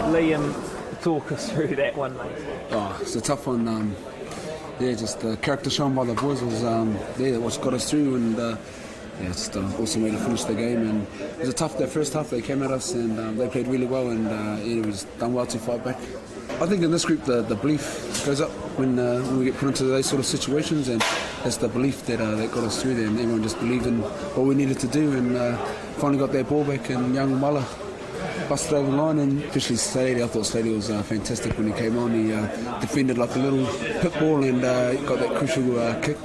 Liam, talk us through that one, mate. Oh, it's a tough one. Just the character shown by the boys was what got us through, and it's the awesome way to finish the game. And it was a tough. That first half they came at us and they played really well, and it was done well to fight back. I think in this group the belief goes up when we get put into those sort of situations, and it's the belief that got us through there, and everyone just believed in what we needed to do, and finally got that ball back, and young Mala busted over the line, and especially Slady. I thought Slady was fantastic when he came on. He defended like a little pit ball and got that crucial kick.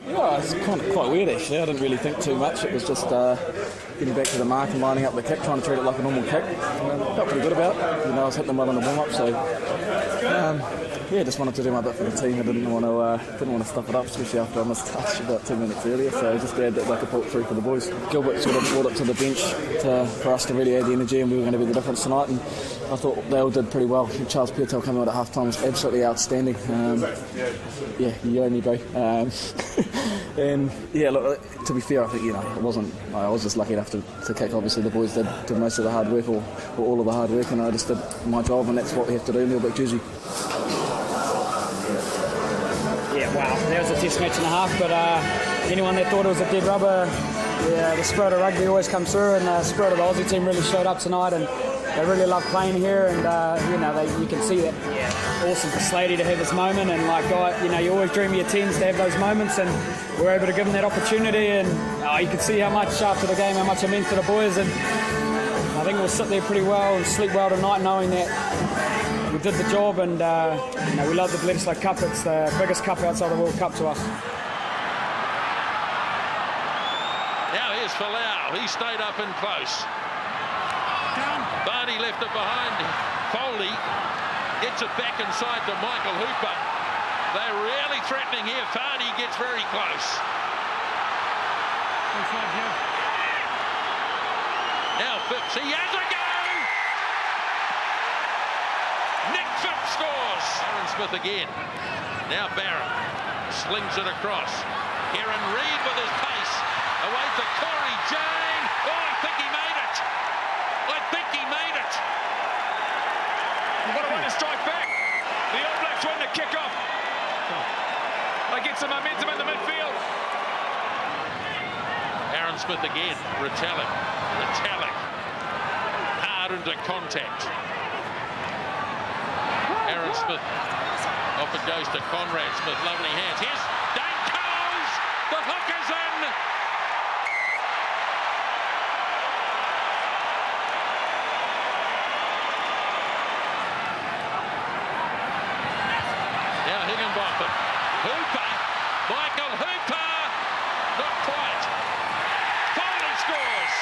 Yeah, it's quite weird actually. I didn't really think too much. It was just getting back to the mark and lining up the kick, trying to treat it like a normal kick. Felt pretty good about it. I was hitting them well on the warm-up, so just wanted to do my bit for the team. I didn't want to stuff it up, especially after I missed touch about 2 minutes earlier. So just glad that I could pull it through for the boys. Gilbert sort of brought it to the bench for us to really add the energy, and we were going to be the difference tonight. And I thought they all did pretty well. Charles Piertel coming out at half time was absolutely outstanding. You owe me, bro. Look, to be fair, I think it wasn't. I was just lucky enough to kick. Obviously, the boys did most of the hard work or all of the hard work, and I just did my job, and that's what we have to do in the All Black jersey. Yeah, wow, that was a test match and a half, but anyone that thought it was a dead rubber, the spirit of rugby always comes through, and the spirit of the Aussie team really showed up tonight, and they really love playing here, and you can see that. Yeah, awesome for Slady to have this moment, and you always dream of your teams to have those moments, and we're able to give them that opportunity, and you can see how much after the game, how much it meant to the boys, and I think we'll sit there pretty well and sleep well tonight, knowing that we did the job, and we love the Bledisloe Cup. It's the biggest cup outside the World Cup to us. Now here's Falau. He stayed up and close. Barney left it behind. Foley gets it back inside to Michael Hooper. They're really threatening here. Fardy gets very close. Now Phipps, he has a go! Nick Phipps scores! Aaron Smith again. Now Barron slings it across. Kieran Reid with his pace. Away to Corey Jane. Oh, I think he made it. What a way to strike back. The All Blacks win the kick-off. They get some momentum in the midfield. Aaron Smith again. Retallick. Hard into contact. Aaron Smith. Off it goes to Conrad Smith. Lovely hands. Here's Dane Coles. The hook is in. Now Higginbotham. Hooper. Michael Hooper. Not quite. Foley scores.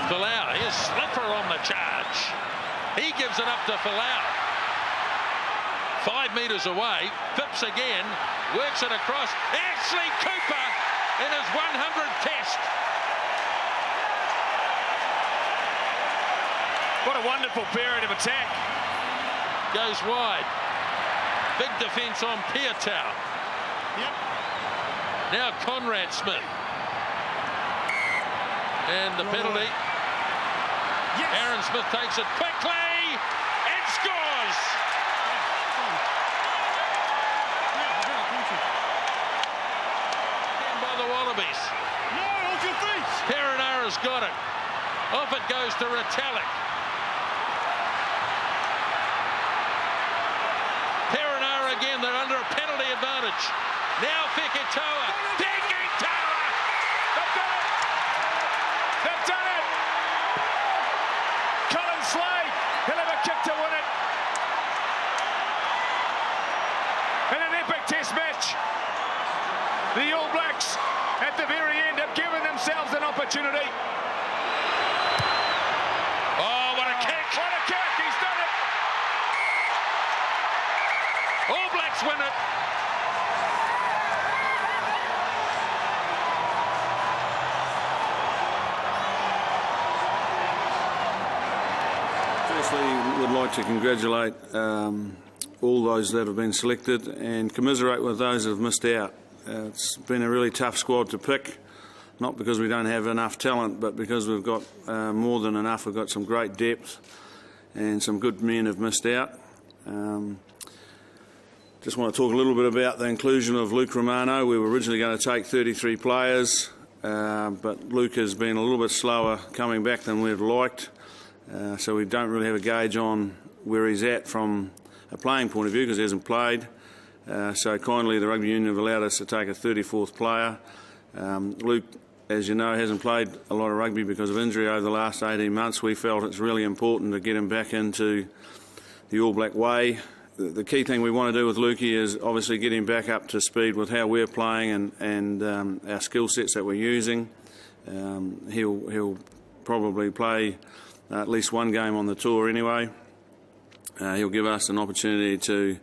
Falau, here's Slipper on the charge. He gives it up to Falau. 5 metres away, Phipps again, works it across. Ashley Cooper in his 100th test. What a wonderful period of attack. Goes wide. Big defence on Piertow. Yep. Now Conrad Smith. And the penalty. Yes. Aaron Smith takes it quickly and scores. And by the Wallabies. No, hold your feet. Perenara's got it. Off it goes to Retallick. Perenara again. They're under a penalty advantage. Now Fekitoa. Fekitoa. They've done it. They've done it. Colin Slade. He'll have a kick to win it. In an epic test match. The All Blacks at the very end have given themselves an opportunity. Oh, what a kick. What a kick. He's done it. All Blacks win it. firstly would like to congratulate all those that have been selected and commiserate with those that have missed out. It's been a really tough squad to pick, not because we don't have enough talent, but because we've got more than enough. We've got some great depth and some good men have missed out. Just want to talk a little bit about the inclusion of Luke Romano. We were originally going to take 33 players, but Luke has been a little bit slower coming back than we'd liked. So we don't really have a gauge on where he's at from a playing point of view because he hasn't played. So kindly the Rugby Union have allowed us to take a 34th player. Luke, as you know, hasn't played a lot of rugby because of injury over the last 18 months. We felt it's really important to get him back into the All Black way. The key thing we want to do with Lukey is obviously get him back up to speed with how we're playing and our skill sets that we're using. He'll probably play at least one game on the tour anyway. He'll give us an opportunity to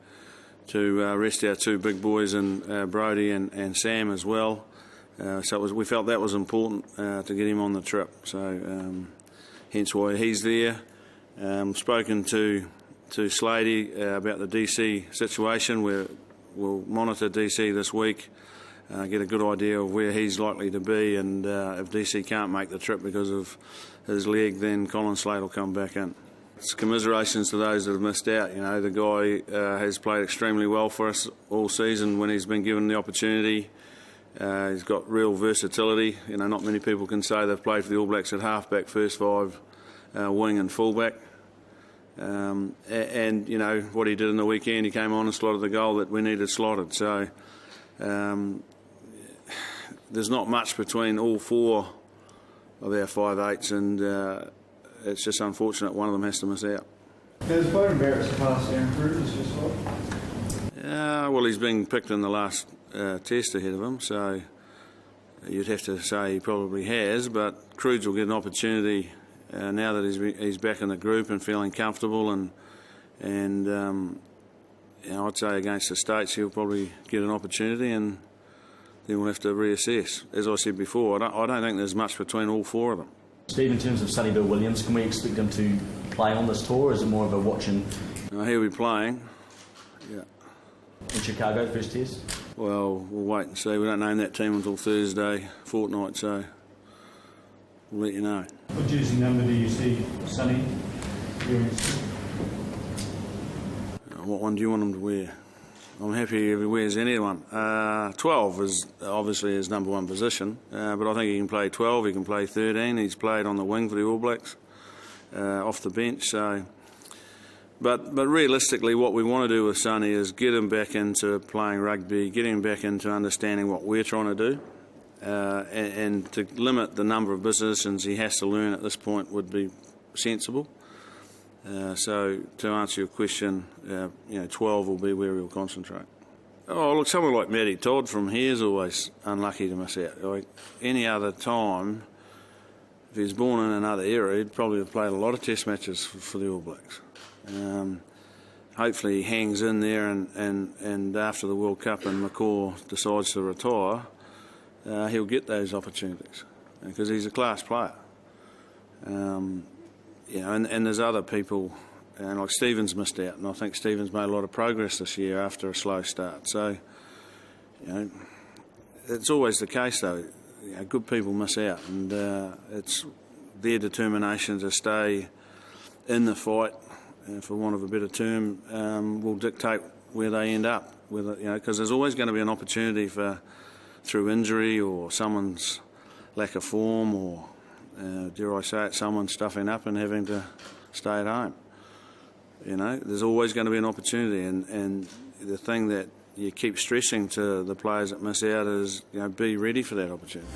rest our two big boys and Brodie and Sam as well. So we felt that was important to get him on the trip. So hence why he's there. Spoken to Slady about the DC situation. We'll monitor DC this week, get a good idea of where he's likely to be, and if DC can't make the trip because of his leg, then Colin Slade will come back in. It's commiserations to those that have missed out. You know, the guy has played extremely well for us all season when he's been given the opportunity. He's got real versatility. You know, not many people can say they've played for the All Blacks at halfback, first five, wing and fullback. And you know what he did in the weekend, he came on and slotted the goal that we needed slotted. So there's not much between all four of our 5'8", and it's just unfortunate one of them has to miss out. Does Byron Barrett surpass Aaron Cruz this week? Well, he's been picked in the last test ahead of him, so you'd have to say he probably has, but Cruz will get an opportunity now that he's back in the group and feeling comfortable, and you know, I'd say against the States he'll probably get an opportunity, and then we'll have to reassess. As I said before, I don't think there's much between all four of them. Steve, in terms of Sonny Bill Williams, can we expect him to play on this tour, or is it more of a watching? He'll be playing, yeah. In Chicago, first test? Well, we'll wait and see. We don't name that team until Thursday fortnight, so we'll let you know. What jersey number do you see Sonny wearing? What one do you want him to wear? I'm happy if he wears any one. 12 is obviously his number one position, but I think he can play 12, he can play 13. He's played on the wing for the All Blacks, off the bench. So, but realistically, what we want to do with Sonny is get him back into playing rugby, get him back into understanding what we're trying to do, and to limit the number of positions he has to learn at this point would be sensible. So to answer your question, you know, 12 will be where we'll concentrate. Oh, look, someone like Matty Todd from here is always unlucky to miss out. Like any other time, if he was born in another era, he'd probably have played a lot of test matches for the All Blacks. Hopefully he hangs in there, and after the World Cup and McCaw decides to retire, he'll get those opportunities because he's a class player. You know, and there's other people, and like Stephen's missed out, and I think Stephen's made a lot of progress this year after a slow start. So, you know, it's always the case though. You know, good people miss out, and it's their determination to stay in the fight, for want of a better term, will dictate where they end up. Whether, you know, because there's always going to be an opportunity for through injury or someone's lack of form, or dare I say it, someone stuffing up and having to stay at home. You know, there's always going to be an opportunity, and the thing that you keep stressing to the players that miss out is, you know, be ready for that opportunity.